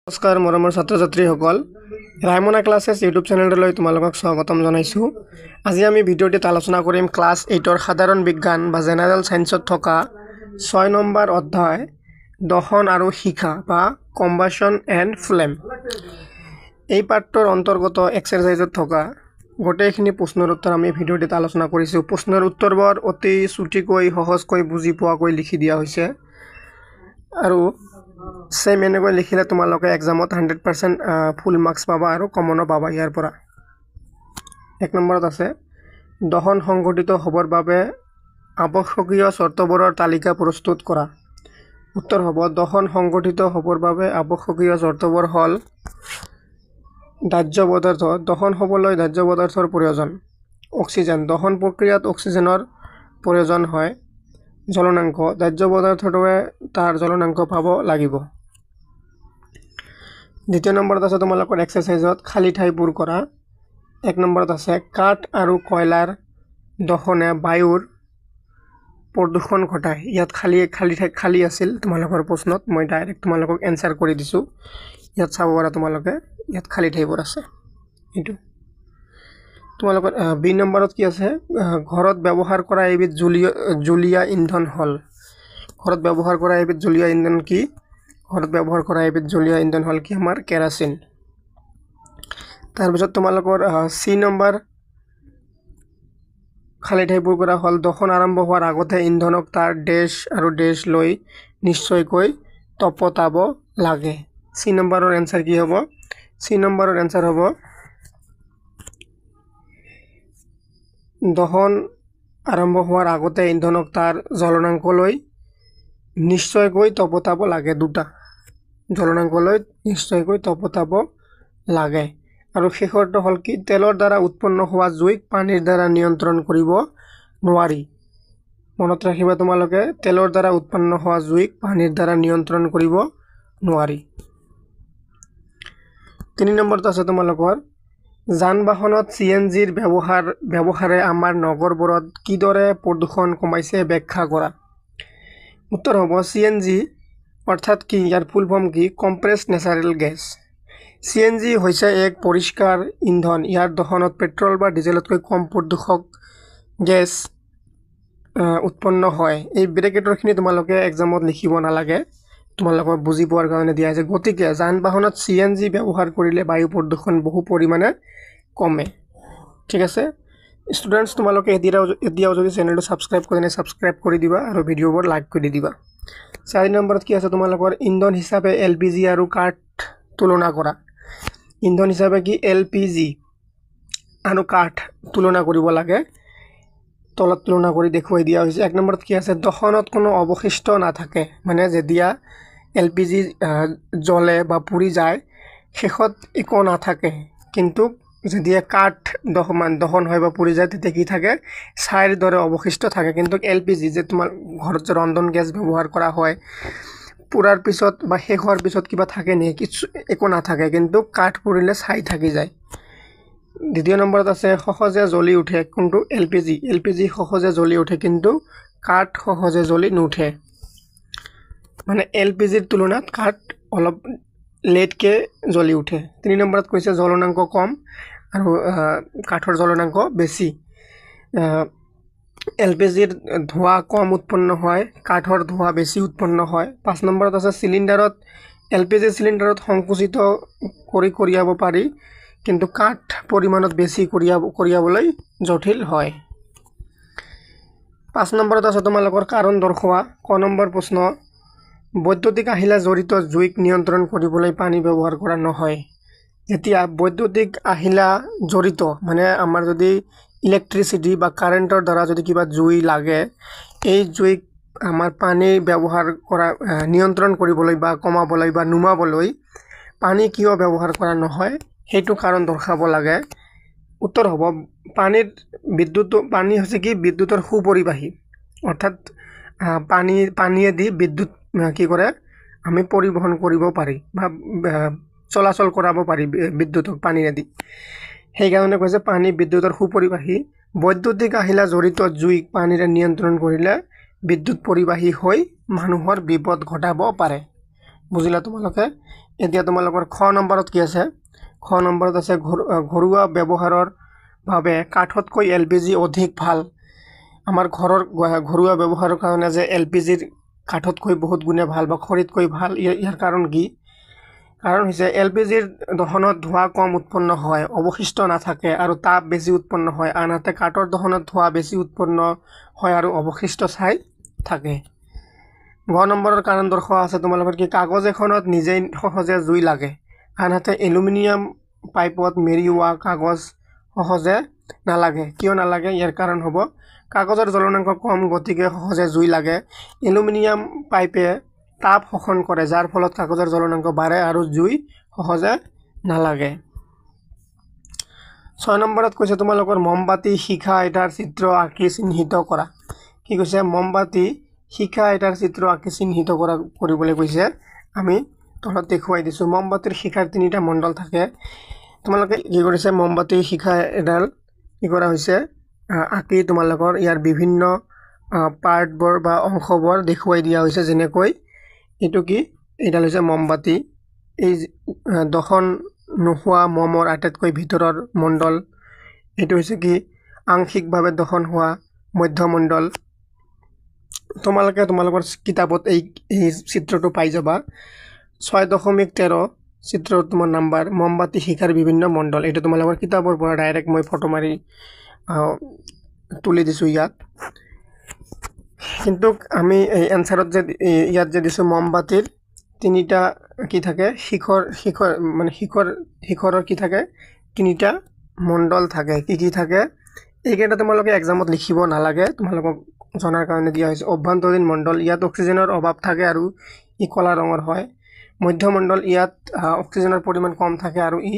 নমস্কাৰ মৰমৰ ছাত্ৰ ছাত্ৰীসকল, ৰাইমনা ক্লাছেছ ইউটিউব চেনেললৈ তোমালোকক স্বাগতম জনাইছোঁ। আজি আমি ভিডিঅ'টিত আলোচনা কৰিম ক্লাছ 8ৰ সাধাৰণ বিজ্ঞান বা জেনেৰেল সায়েন্সত থকা 6 নম্বৰ অধ্যায় দহন আৰু শিখা বা কম্বাশ্যন এণ্ড ফ্লেম। এই পাঠটোৰ অন্তৰ্গত এক্সাৰসাইজত থকা গোটেইখিনি প্ৰশ্নৰ উত্তৰ আমি ভিডিঅ'টিত আলোচনা কৰিছোঁ। প্ৰশ্নৰ উত্তৰবোৰ অতি চুটিকৈ সহজকৈ বুজি পোৱাকৈ লিখি দিয়া হৈছে আৰু সেম এনেকৈ লিখিলে তোমালোকে এক্সামত 100% ফুল মাৰ্কস পাবা আৰু কমনো পাবা। ইয়াৰ পৰা 1 নম্বৰত আছে দহন সংঘটিত হ'বৰ বাবে আৱশ্যকীয় চৰ্তবোৰৰ তালিকা প্ৰস্তুত কৰা। উত্তৰ হ'ব দহন সংঘটিত হ'বৰ বাবে আৱশ্যকীয় চৰ্তবোৰ হ'ল দাহ্য পদাৰ্থ, দহন হ'বলৈ দাহ্য পদাৰ্থৰ প্ৰয়োজন। অক্সিজেন, দহন প্ৰক্ৰিয়াত অক্সিজেনৰ প্ৰয়োজন হয়। জ্বলনাংক, দাহ্য পদাৰ্থটোৱে তাৰ জ্বলনাংক পাব লাগিব। দ্বিতীয় নম্বৰত আছে তোমালোকৰ এক্সাৰসাইজত খালী ঠাই পূৰ কৰা। 1 নম্বৰত আছে কাঠ আৰু কয়লাৰ দহনে বায়ুৰ প্ৰদূষণ ঘটায়। ইয়াত খালী আছিল তোমালোকৰ প্ৰশ্নত, মই ডাইৰেক্ট তোমালোকক এনসাৰ কৰি দিছোঁ। ইয়াত চাব পাৰা তোমালোকে, ইয়াত খালী ঠাইবোৰ আছে। এইটো তোমালোকৰ 2 নম্বৰত কি আছে ঘৰত ব্যৱহাৰ কৰা এবিধ জুলীয়া ইন্ধন হ'ল। ঘৰত ব্যৱহাৰ কৰা এবিধ জুলীয়া ইন্ধন কি? ঘৰত ব্যৱহাৰ কৰা এবিধ জুলীয়া ইন্ধন হ'ল কি আমাৰ কেৰাচিন। তাৰপিছত তোমালোকৰ C নম্বৰ খালী ঠাই পূৰ কৰা হ'ল দহন আৰম্ভ হোৱাৰ আগতে ইন্ধনক তাৰ ডেশ আৰু ডেশ লৈ নিশ্চয়কৈ তপতাব লাগে। C নম্বৰৰ এনসাৰ কি হ'ব? C নম্বৰৰ এনসাৰ হ'ব দহন আৰম্ভ হোৱাৰ আগতে ইন্ধনক তাৰ জ্বলনাংকলৈ নিশ্চয়কৈ তপতাব লাগে। দুটা জ্বলনাংকলৈ নিশ্চয়কৈ তপতাব লাগে। আৰু শেষৰটো হ'ল কি তেলৰ দ্বাৰা উৎপন্ন হোৱা জুইক পানীৰ দ্বাৰা নিয়ন্ত্ৰণ কৰিব নোৱাৰি। মনত ৰাখিবা তোমালোকে, তেলৰ দ্বাৰা উৎপন্ন হোৱা জুইক পানীৰ দ্বাৰা নিয়ন্ত্ৰণ কৰিব নোৱাৰি। 3 নম্বৰত আছে তোমালোকৰ যান বাহনত CNGৰ ব্যৱহাৰে আমাৰ নগৰবোৰত কিদৰে প্ৰদূষণ কমাইছে ব্যাখ্যা কৰা। উত্তৰ হ'ব CNG অৰ্থাৎ কি? ইয়াৰ ফুল ফৰ্ম কি? Compressed natural gas. CNG হৈছে এক পৰিষ্কাৰ ইন্ধন। ইয়াৰ দহনত পেট্ৰল বা ডিজেলতকৈ কম প্ৰদূষক গেছ উৎপন্ন হয়। এই ব্ৰেকেটৰখিনি তোমালোকে এক্সামত লিখিব নালাগে, তোমালোকৰ বুজি পোৱাৰ কাৰণে দিয়া হৈছে। গতিকে যান বাহনত CNG ব্যৱহাৰ কৰিলে বায়ু প্ৰদূষণ বহু পৰিমাণে কমে। ঠিক আছে ষ্টুডেণ্টছ, তোমালোকে এতিয়াও যদি চেনেলটো ছাবস্ক্ৰাইব কৰি নাই ছাবস্ক্ৰাইব কৰি দিবা আৰু ভিডিঅ'বোৰ লাইক কৰি দিবা। 4 নম্বৰত কি আছে তোমালোকৰ ইন্ধন হিচাপে LPG আৰু কাঠ তুলনা কৰা। ইন্ধন হিচাপে কি LPG আৰু কাঠ তুলনা কৰিব লাগে। তলত তুলনা কৰি দেখুৱাই দিয়া হৈছে। 1 নম্বৰত কি আছে দহনত কোনো অৱশিষ্ট নাথাকে, মানে যেতিয়া LPG জ্বলে বা পুৰি যায় শেষত একো নাথাকে। কিন্তু যেতিয়া কাঠ দহন হয় বা পুৰি যায় তেতিয়া কি থাকে? ছাইৰ দৰে অৱশিষ্ট থাকে। কিন্তু LPG যে তোমাৰ ঘৰত যে ৰন্ধন গেছ ব্যৱহাৰ কৰা হয়, পুৰাৰ পিছত বা শেষ হোৱাৰ পিছত কিবা থাকে নেকি? কিছু একো নাথাকে, কিন্তু কাঠ পুৰিলে ছাই থাকি যায়। 2 নম্বৰত আছে সহজে জ্বলি উঠে কোনটো? LPG সহজে জ্বলি উঠে, কিন্তু কাঠ সহজে জ্বলি নুঠে। মানে LPGৰ তুলনাত কাঠ অলপ লেটকে জ্বলি উঠে। 3 নম্বৰত কৈছে জ্বলনাংক কম আৰু কাঠৰ জ্বলনাংক বেছি। LPGৰ ধোঁৱা কম উৎপন্ন হয়, কাঠৰ ধোঁৱা বেছি উৎপন্ন হয়। 5 নম্বৰত আছে চিলিণ্ডাৰত LPG চিলিণ্ডাৰত সংকুচিত কৰি কঢ়িয়াব পাৰি, কিন্তু কাঠ পৰিমাণত বেছি কঢ়িয়াবলৈ জটিল হয়। 5 নম্বৰত আছে তোমালোকৰ কাৰণ দৰ্শোৱা। ক নম্বৰ প্ৰশ্ন বৈদ্যুতিক আহিলা জড়িত জুইক নিয়ন্ত্ৰণ কৰিবলৈ পানী ব্যৱহাৰ কৰা নহয়। যেতিয়া বৈদ্যুতিক আহিলা জড়িত মানে আমাৰ যদি ইলেক্ট্ৰিচিটি বা কাৰেণ্টৰ দ্বাৰা যদি কিবা জুই লাগে, এই জুইক আমাৰ পানী ব্যৱহাৰ কৰা নিয়ন্ত্ৰণ কৰিবলৈ বা কমাবলৈ বা নুমাবলৈ পানী কিয় ব্যৱহাৰ কৰা নহয় সেইটো কাৰণ দৰ্শাব লাগে। উত্তৰ হ'ব পানী হৈছে কি বিদ্যুতৰ সুপৰিবাহী, অৰ্থাৎ পানীয়েদি বিদ্যুৎ কি কৰে আমি পৰিবহন কৰিব পাৰি বা চলাচল কৰাব পাৰি বিদ্যুতক পানীয়েদি। সেইকাৰণে কৈছে পানী বিদ্যুতৰ সুপৰিবাহী। বৈদ্যুতিক আহিলা জড়িত জুইক পানীৰে নিয়ন্ত্ৰণ কৰিলে বিদ্যুৎ পৰিবাহী হৈ মানুহৰ বিপদ ঘটাব পাৰে বুজিলা তোমালোকে এতিয়া তোমালোকৰ খ নম্বৰত কি আছে খ নম্বৰত আছে ঘৰুৱা ব্যৱহাৰৰ বাবে কাঠতকৈ এলপিজি অধিক ভাল আমাৰ ঘৰৰ ঘৰুৱা ব্যৱহাৰৰ কাৰণে যে এলপিজিৰ কাঠতকৈ বহুত গুণে ভাল বা খৰিতকৈ ভাল ইয়াৰ কাৰণ কি কাৰণ হৈছে এলপিজিৰ দহনত ধোঁৱা কম উৎপন্ন হয় অৱশিষ্ট নাথাকে আৰু তাপ বেছি উৎপন্ন হয় আনহাতে কাঠৰ দহনত ধোঁৱা বেছি উৎপন্ন হয় আৰু অৱশিষ্ট ছাই থাকে গ নম্বৰৰ কাৰণ দৰ্শোৱা আছে তোমালোকৰ কি কাগজ এখনত নিজেই সহজে জুই লাগে আনহাতে এলুমিনিয়াম পাইপত মেৰিওৱা কাগজ সহজে নালাগে কিয় নালাগে ইয়াৰ কাৰণ হ'ব কাগজৰ জ্বলনাংক কম গতিকে সহজে জুই লাগে এলুমিনিয়াম পাইপে তাপ শোষণ কৰে যাৰ ফলত কাগজৰ জ্বলনাংক বাঢ়ে আৰু জুই সহজে নালাগে 6 নম্বৰত কৈছে তোমালোকৰ মমবাতি শিখা এটাৰ চিত্ৰ আঁকি চিহ্নিত কৰা কি কৈছে মমবাতি শিখা এটাৰ চিত্ৰ আঁকি চিহ্নিত কৰিবলৈ কৈছে আমি তলত দেখুৱাই দিছো মমবাতিৰ শিখাৰ তিনিটা মণ্ডল থাকে তোমালোকে কি কৰিছে মমবাতি শিখা এডাল কি কৰা হৈছে আঁকি তোমালোকৰ ইয়াৰ বিভিন্ন পাৰ্টবোৰ বা অংশবোৰ দেখুৱাই দিয়া হৈছে যেনেকৈ এটো কি এডাল হৈছে মমবাতি এই দহন নোহোৱা মমৰ আটাইতকৈ ভিতৰৰ মণ্ডল এটো হৈছে কি আংশিকভাৱে দহন হোৱা মধ্যমণ্ডল তোমালোকৰ কিতাপত এই চিত্ৰটো পাই যাবা 6.13 চিত্ৰৰ তোমাৰ নাম্বাৰ মমবাতি শিখাৰ বিভিন্ন মণ্ডল এটা তোমালোকৰ কিতাপৰ পৰা ডাইৰেক্ট মই ফটো মাৰি তুলি দিছো ইয়াত কিন্তু আমি এই এনসাৰত যে ইয়াত যে দিছো মমবাতিৰ তিনিটা কি থাকে শিখৰ মানে শিখৰৰ কি থাকে তিনিটা মণ্ডল থাকে কি থাকে এইকেইটা তোমালোকে এক্সামত লিখিব নালাগে তোমালোকক জনাৰ কাৰণে দিয়া হৈছে অভ্যন্তৰীণ মণ্ডল ইয়াত অক্সিজেনৰ অভাৱ থাকে আৰু ই কলা ৰঙৰ হয় মধ্যমণ্ডল ইয়াত অক্সিজেনৰ পৰিমাণ কম থাকে আৰু ই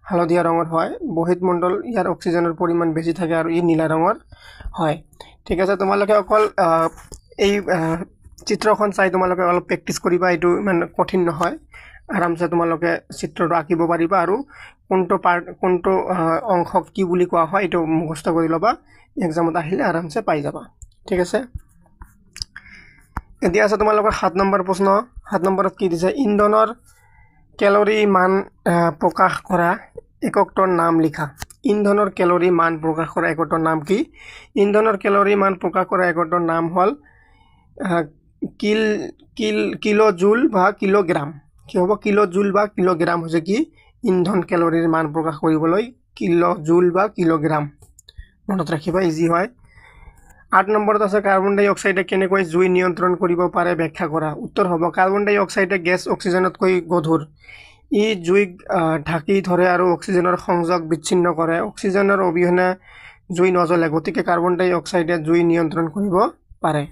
হালধীয়া ৰঙৰ হয় বহিত মণ্ডল ইয়াৰ অক্সিজেনৰ পৰিমাণ বেছি থাকে আৰু ই নীলা ৰঙৰ হয় ঠিক আছে তোমালোকে অকল এই চিত্ৰখন চাই তোমালোকে অলপ প্ৰেক্টিস কৰিবা এটো ইমান কঠিন নহয় আৰামছে তোমালোকে চিত্ৰটো আঁকিব পাৰিবা আৰু কোনটো অংশ কি বুলি কোৱা হয় এটো মুখস্থ কৰি লবা এক্সামত আহিলে আৰামছে পাই যাবা ঠিক আছে এতিয়া আছে তোমালোকৰ 7 নম্বৰ প্ৰশ্ন 7 নম্বৰত কি দিছে ইন্ধনৰ ক্যালোৰি মান প্ৰকাশ কৰা এককটোৰ নাম লিখা ইন্ধনৰ ক্যালোৰি মান প্ৰকাশ কৰা এককটোৰ নাম কি ইন্ধনৰ ক্যালোৰি মান প্ৰকাশ কৰা এককটোৰ নাম হল কিলো জুল বা কিলোগ্ৰাম কি হ'ব কিলো জুল বা কিলোগ্ৰাম হৈছে কি ইন্ধন ক্যালোৰিৰ মান প্ৰকাশ কৰিবলৈ কিলো জুল বা কিলোগ্ৰাম মনত ৰাখিবা ইজি হয় 8 নম্বৰত আছে কাৰ্বন ডাই অক্সাইডে কেনেকৈ জুই নিয়ন্ত্ৰণ কৰিব পাৰে ব্যাখ্যা কৰা উত্তৰ হ'ব কাৰ্বন ডাই অক্সাইডে গেছ অক্সিজেনতকৈ গধুৰ ই জুইক ঢাকি ধৰে আৰু অক্সিজেনৰ সংযোগ বিচ্ছিন্ন কৰে অক্সিজেনৰ অবিহনে জুই নজ্বলে গতিকে কাৰ্বন ডাই অক্সাইডে জুই নিয়ন্ত্ৰণ কৰিব পাৰে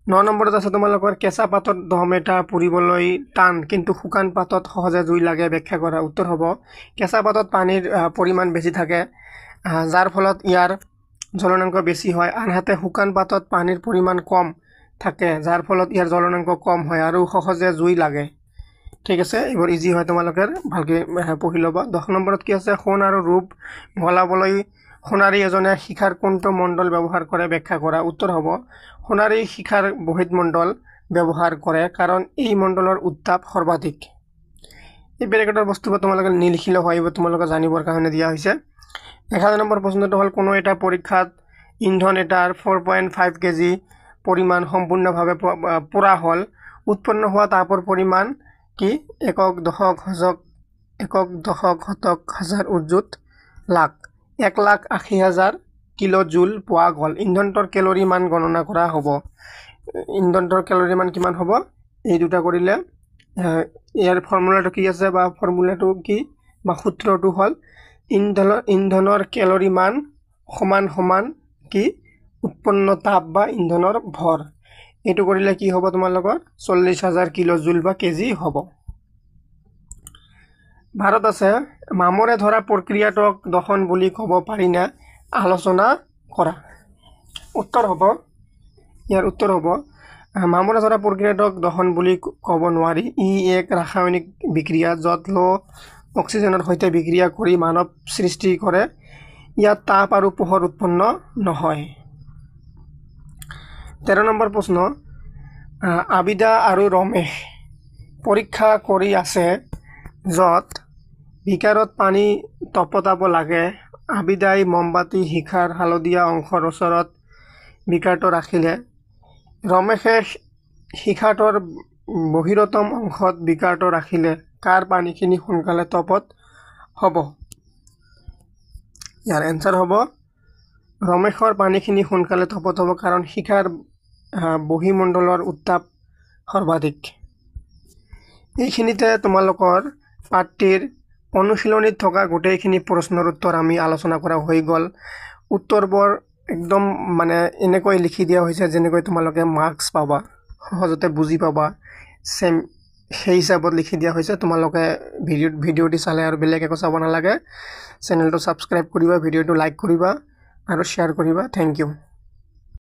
9 নম্বৰত আছে তোমালোকৰ কেঁচা পাতত 10 মিটা পুৰিবলৈ টান কিন্তু শুকান পাতত সহজে জুই লাগে ব্যাখ্যা কৰা উত্তৰ হ'ব কেঁচা পাতত পানীৰ পৰিমাণ বেছি থাকে যাৰ ফলত ইয়াৰ জ্বলনাংক বেছি হয় আনহাতে শুকান পাতত পানীৰ পৰিমাণ কম থাকে যাৰ ফলত ইয়াৰ জ্বলনাংক কম হয় আৰু সহজে জুই লাগে ঠিক আছে এবাৰ ইজি হয় তোমালোকে ভালকে পঢ়ি লবা 10 নম্বৰত কি আছে সোণ আৰু ৰূপ গলাবলৈ সোণাৰী এজনে শিখাৰ কোনটো মণ্ডল ব্যৱহাৰ কৰে ব্যাখ্যা কৰা উত্তৰ হ'ব সোণাৰী শিখাৰ বহিত মণ্ডল ব্যৱহাৰ কৰে কাৰণ এই মণ্ডলৰ উত্তাপ সৰ্বাধিক এই ব্ৰেকেটৰ বস্তুবোৰ তোমালোকে নিলিখিলে হয় তোমালোকে জানিবৰ কাৰণে দিয়া হৈছে 11 নম্বৰ প্ৰশ্নটো হল কোনো এটা পৰীক্ষাত ইন্ধন এটাৰ 4.5 কেজি পৰিমাণ সম্পূৰ্ণভাৱে পুৰা হল উৎপন্ন হোৱা তাপৰ পৰিমাণ কি একক দশক হাজাৰ উজ্জুত লাখ 1,80,000 কিলো জুল পোৱা গল ইন্ধনটোৰ ক্যালোৰি মান গণনা কৰা হ'ব ইন্ধনটোৰ ক্যালোৰি মান কিমান হ'ব এই দুটা কৰিলে ইয়াৰ ফৰ্মুলাটো কি আছে বা ফৰ্মুলাটো কি বা সূত্ৰটো হল ইন্ধনৰ ক্যালোৰি মান সমান কি উৎপন্ন তাপ বা ইন্ধনৰ ভৰ এটো কৰিলে কি হ'ব তোমালোকৰ 40,000 কিলো জুল বা কেজি হ'ব ভাৰত আছে মামৰে ধৰা প্ৰক্ৰিয়াটোক দহন বুলি ক'ব পাৰি না আলোচনা কৰা উত্তৰ হ'ব ইয়াৰ উত্তৰ হ'ব মামৰে ধৰা প্ৰক্ৰিয়াটোক দহন বুলি ক'ব নোৱাৰি ই এক ৰাসায়নিক বিক্ৰিয়া য'ত লো অক্সিজেনৰ সৈতে বিক্ৰিয়া কৰি মানৱ সৃষ্টি কৰে ইয়াত তাপ আৰু পোহৰ উৎপন্ন নহয় 13 নম্বৰ প্ৰশ্ন আবিদা আৰু ৰমেশ পৰীক্ষা কৰি আছে য'ত বিকাৰত পানী তপতাব লাগে আবিদাই মমবাতি শিখাৰ হালধীয়া অংশৰ ওচৰত বিকাৰটো ৰাখিলে ৰমেশে শিখাটোৰ বহিৰতম অংশত বিকাৰটো ৰাখিলে কাৰ পানীখিনি সোনকালে তপত হ'ব ইয়াৰ এনসাৰ হ'ব ৰমেশৰ পানীখিনি সোনকালে তপত হ'ব কাৰণ শিখাৰ বহিমণ্ডলৰ উত্তাপ সৰ্বাধিক এইখিনিতে তোমালোকৰ পাঠটিৰ অনুশীলনীত থকা গোটেইখিনি প্ৰশ্নৰ উত্তৰ আমি আলোচনা কৰা হৈ গ'ল উত্তৰবোৰ একদম মানে এনেকৈ লিখি দিয়া হৈছে যেনেকৈ তোমালোকে মাৰ্কস পাবা সহজতে বুজি পাবা সেম সেই হিচাপত লিখি দিয়া হৈছে তোমালোকে ভিডিঅ'টি চালে আৰু বেলেগ একো চাব নালাগে চেনেলটো সাবস্ক্ৰাইব কৰিবা ভিডিঅ'টো লাইক কৰিবা আৰু শ্বেয়াৰ কৰিবা থ্যাংক ইউ